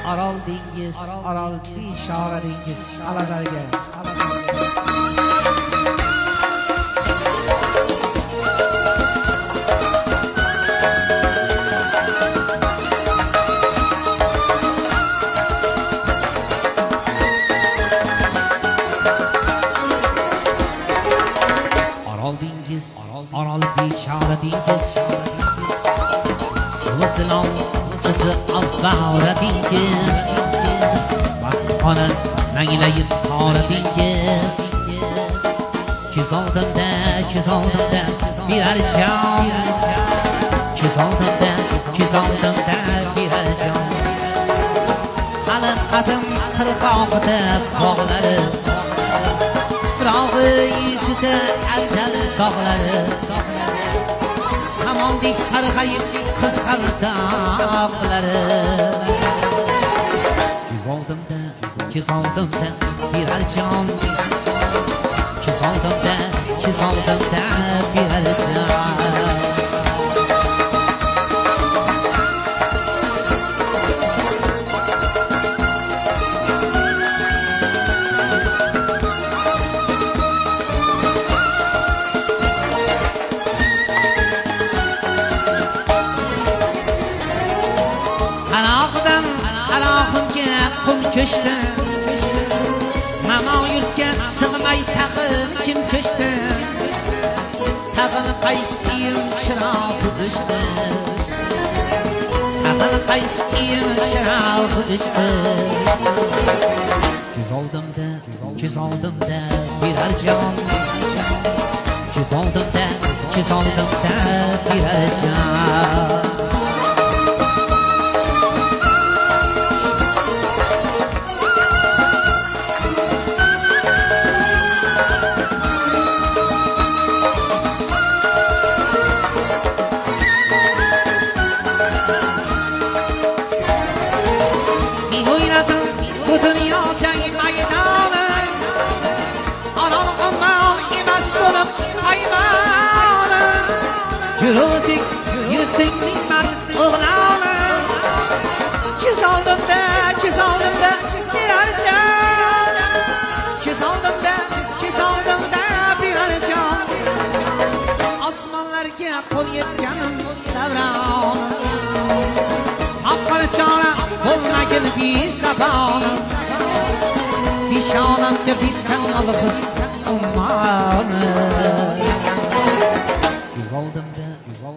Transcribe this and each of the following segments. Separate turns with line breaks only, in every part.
Aral dengiz, Aral bishora dengiz, Aladarga. Aral dengiz, Aral bishora dengiz. Suvisilon, sizi avvora dengiz. Vaqt qona manglayin qora dengiz. Ko'z oldimda birar jon. Ko'z oldimda birar jon. Qalin qadim qirg'oqida bog'lari. Tuprog'i yuzida ajal dog'lari. Samondek sarg'ayib qizg'aldoqlari. Ko'z oldimda birar jon. Ko'z oldimda birar jon. Qanog'imga qum ko'chdi. Mamo yurtga sig'may tag'in kim ko'chdi. Tag'in qaysi iyim chirog'i o'chdi. Tag'in qaysi iyim chirog'i o'chdi. Ko'z oldimda birar jon. Ko'z oldimda birar jon. Bu dünya jang maydoni. Aral amal emas bo'lib haymoni. Yurdik yurtingning mard o'g'loni. Ko'z oldimda birar jon. Ko'z oldimda birar jon. Osmonlarga qo'l yetganim davron. Haqqani chora bo'lmagil bisabon. Peshonamga bitgan olg'iz ummoni.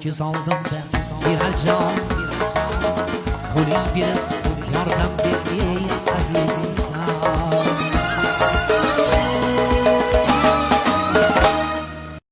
Ko'z oldimda birar jon. Qo'ling berib